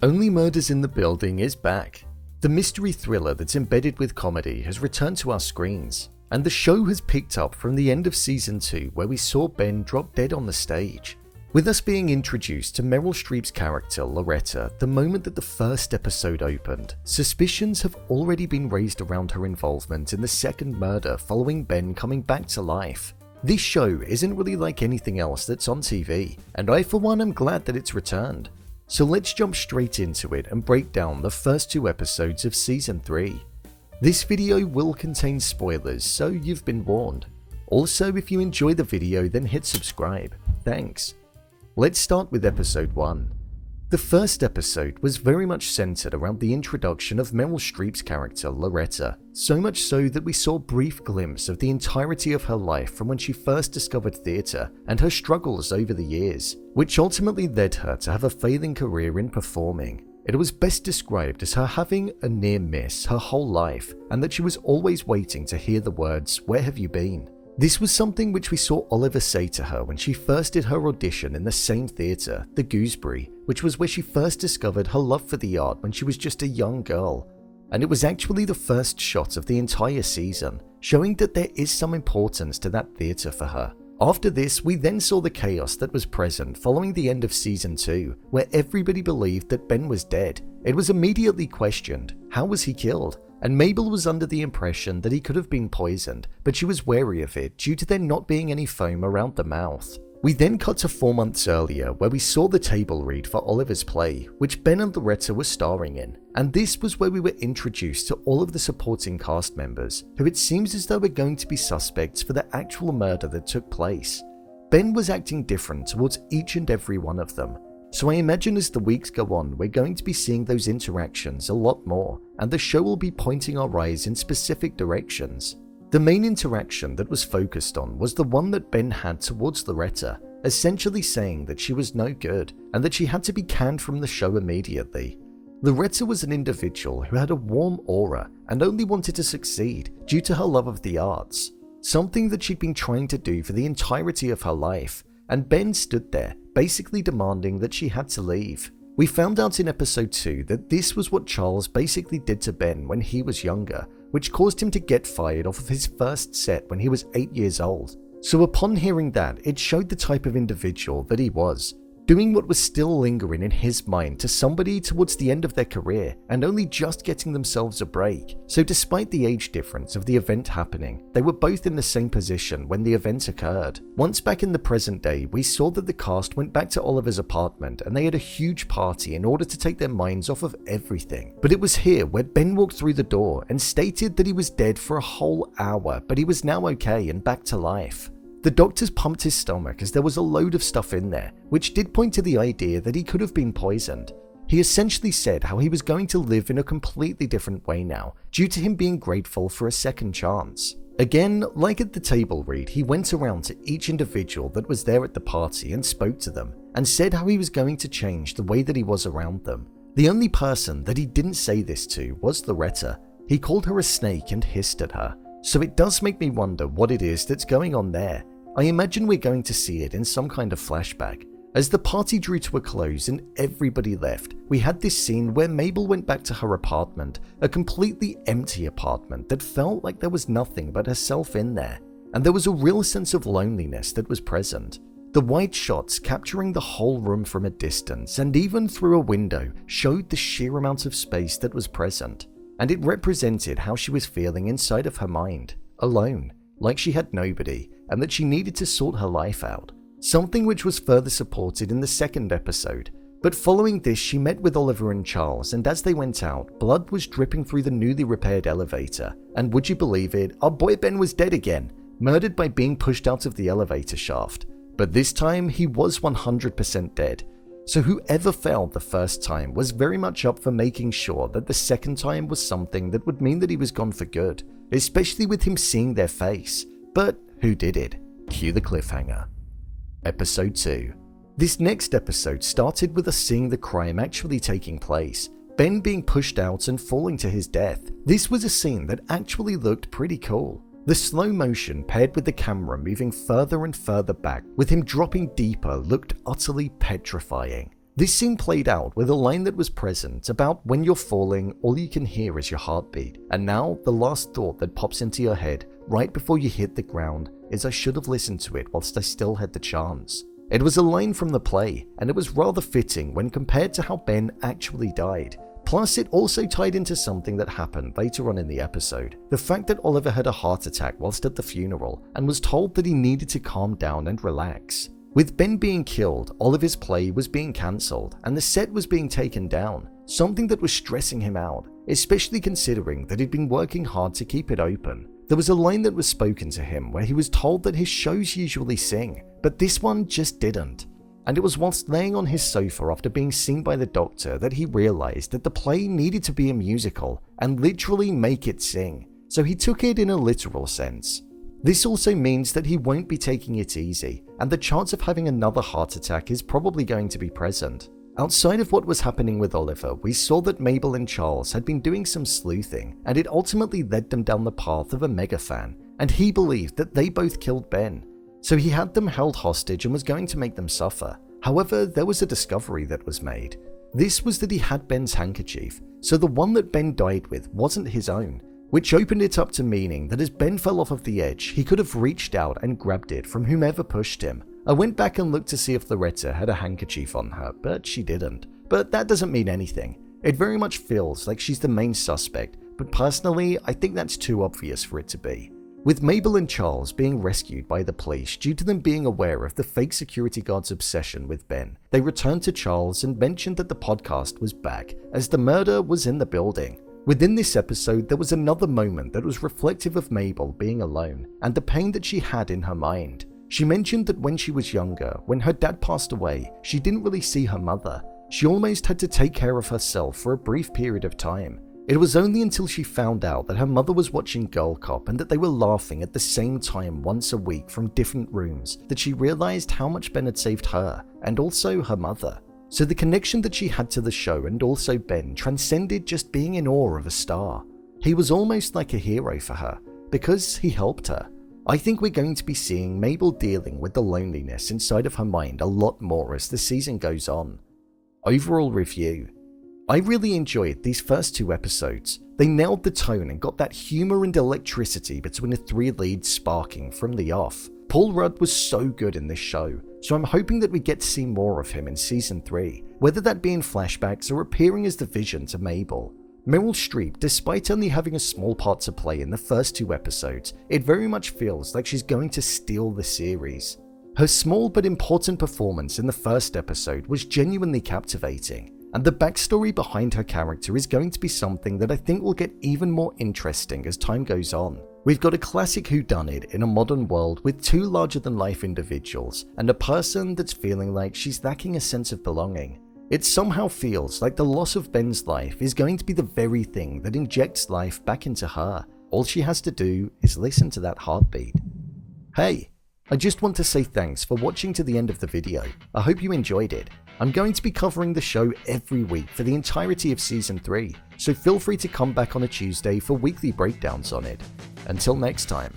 Only Murders in the Building is back. The mystery thriller that's embedded with comedy has returned to our screens, and the show has picked up from the end of season 2 where we saw Ben drop dead on the stage. With us being introduced to Meryl Streep's character Loretta the moment that the first episode opened, suspicions have already been raised around her involvement in the second murder following Ben coming back to life. This show isn't really like anything else that's on TV, and I for one am glad that it's returned. So let's jump straight into it and break down the first 2 episodes of season 3. This video will contain spoilers, so you've been warned. Also, if you enjoy the video, then hit subscribe. Thanks. Let's start with episode 1. The first episode was very much centered around the introduction of Meryl Streep's character Loretta, so much so that we saw a brief glimpse of the entirety of her life from when she first discovered theatre and her struggles over the years, which ultimately led her to have a failing career in performing. It was best described as her having a near miss her whole life, and that she was always waiting to hear the words, "Where have you been?" This was something which we saw Oliver say to her when she first did her audition in the same theatre, the Gooseberry, which was where she first discovered her love for the art when she was just a young girl. And it was actually the first shot of the entire season, showing that there is some importance to that theatre for her. After this, we then saw the chaos that was present following the end of season 2, where everybody believed that Ben was dead. It was immediately questioned, how was he killed? And Mabel was under the impression that he could have been poisoned, but she was wary of it due to there not being any foam around the mouth. We then cut to 4 months earlier where we saw the table read for Oliver's play, which Ben and Loretta were starring in, and this was where we were introduced to all of the supporting cast members, who it seems as though were going to be suspects for the actual murder that took place. Ben was acting different towards each and every one of them. So I imagine as the weeks go on, we're going to be seeing those interactions a lot more, and the show will be pointing our eyes in specific directions. The main interaction that was focused on was the one that Ben had towards Loretta, essentially saying that she was no good, and that she had to be canned from the show immediately. Loretta was an individual who had a warm aura and only wanted to succeed due to her love of the arts, something that she'd been trying to do for the entirety of her life, and Ben stood there, basically demanding that she had to leave. We found out in episode 2 that this was what Charles basically did to Ben when he was younger, which caused him to get fired off of his first set when he was 8 years old. So upon hearing that, it showed the type of individual that he was, doing what was still lingering in his mind to somebody towards the end of their career and only just getting themselves a break. So despite the age difference of the event happening, they were both in the same position when the event occurred. Once back in the present day, we saw that the cast went back to Oliver's apartment and they had a huge party in order to take their minds off of everything. But it was here where Ben walked through the door and stated that he was dead for a whole hour, but he was now okay and back to life. The doctors pumped his stomach as there was a load of stuff in there, which did point to the idea that he could have been poisoned. He essentially said how he was going to live in a completely different way now, due to him being grateful for a second chance. Again, like at the table read, he went around to each individual that was there at the party and spoke to them, and said how he was going to change the way that he was around them. The only person that he didn't say this to was Loretta. He called her a snake and hissed at her. So it does make me wonder what it is that's going on there. I imagine we're going to see it in some kind of flashback. As the party drew to a close and everybody left, we had this scene where Mabel went back to her apartment, a completely empty apartment that felt like there was nothing but herself in there, and there was a real sense of loneliness that was present. The wide shots capturing the whole room from a distance and even through a window showed the sheer amount of space that was present. And it represented how she was feeling inside of her mind, alone, like she had nobody, and that she needed to sort her life out, something which was further supported in the second episode. But following this, she met with Oliver and Charles, and as they went out, blood was dripping through the newly repaired elevator, and would you believe it, our boy Ben was dead again, murdered by being pushed out of the elevator shaft. But this time, he was 100% dead. So whoever failed the first time was very much up for making sure that the second time was something that would mean that he was gone for good, especially with him seeing their face. But who did it? Cue the cliffhanger. Episode 2. This next episode started with us seeing the crime actually taking place, Ben being pushed out and falling to his death. This was a scene that actually looked pretty cool. The slow motion paired with the camera moving further and further back with him dropping deeper looked utterly petrifying. This scene played out with a line that was present about when you're falling, all you can hear is your heartbeat, and now the last thought that pops into your head right before you hit the ground is I should have listened to it whilst I still had the chance. It was a line from the play, and it was rather fitting when compared to how Ben actually died. Plus, it also tied into something that happened later on in the episode. The fact that Oliver had a heart attack whilst at the funeral and was told that he needed to calm down and relax. With Ben being killed, Oliver's play was being cancelled and the set was being taken down, something that was stressing him out, especially considering that he'd been working hard to keep it open. There was a line that was spoken to him where he was told that his shows usually sing, but this one just didn't. And it was whilst laying on his sofa after being seen by the doctor that he realised that the play needed to be a musical and literally make it sing, so he took it in a literal sense. This also means that he won't be taking it easy, and the chance of having another heart attack is probably going to be present. Outside of what was happening with Oliver, we saw that Mabel and Charles had been doing some sleuthing, and it ultimately led them down the path of a mega fan, and he believed that they both killed Ben. So he had them held hostage and was going to make them suffer. However, there was a discovery that was made. This was that he had Ben's handkerchief, so the one that Ben died with wasn't his own, which opened it up to meaning that as Ben fell off of the edge, he could have reached out and grabbed it from whomever pushed him. I went back and looked to see if Loretta had a handkerchief on her, but she didn't. But that doesn't mean anything. It very much feels like she's the main suspect, but personally, I think that's too obvious for it to be. With Mabel and Charles being rescued by the police due to them being aware of the fake security guard's obsession with Ben, they returned to Charles and mentioned that the podcast was back as the murder was in the building. Within this episode, there was another moment that was reflective of Mabel being alone and the pain that she had in her mind. She mentioned that when she was younger, when her dad passed away, she didn't really see her mother. She almost had to take care of herself for a brief period of time. It was only until she found out that her mother was watching Girl Cop and that they were laughing at the same time once a week from different rooms that she realized how much Ben had saved her and also her mother. So the connection that she had to the show and also Ben transcended just being in awe of a star. He was almost like a hero for her because he helped her. I think we're going to be seeing Mabel dealing with the loneliness inside of her mind a lot more as the season goes on. Overall review. I really enjoyed these first 2 episodes. They nailed the tone and got that humour and electricity between the 3 leads sparking from the off. Paul Rudd was so good in this show, so I'm hoping that we get to see more of him in Season 3, whether that be in flashbacks or appearing as the vision to Mabel. Meryl Streep, despite only having a small part to play in the first 2 episodes, it very much feels like she's going to steal the series. Her small but important performance in the first episode was genuinely captivating, and the backstory behind her character is going to be something that I think will get even more interesting as time goes on. We've got a classic whodunit in a modern world with 2 larger-than-life individuals and a person that's feeling like she's lacking a sense of belonging. It somehow feels like the loss of Ben's life is going to be the very thing that injects life back into her. All she has to do is listen to that heartbeat. Hey, I just want to say thanks for watching to the end of the video. I hope you enjoyed it. I'm going to be covering the show every week for the entirety of Season 3, so feel free to come back on a Tuesday for weekly breakdowns on it. Until next time.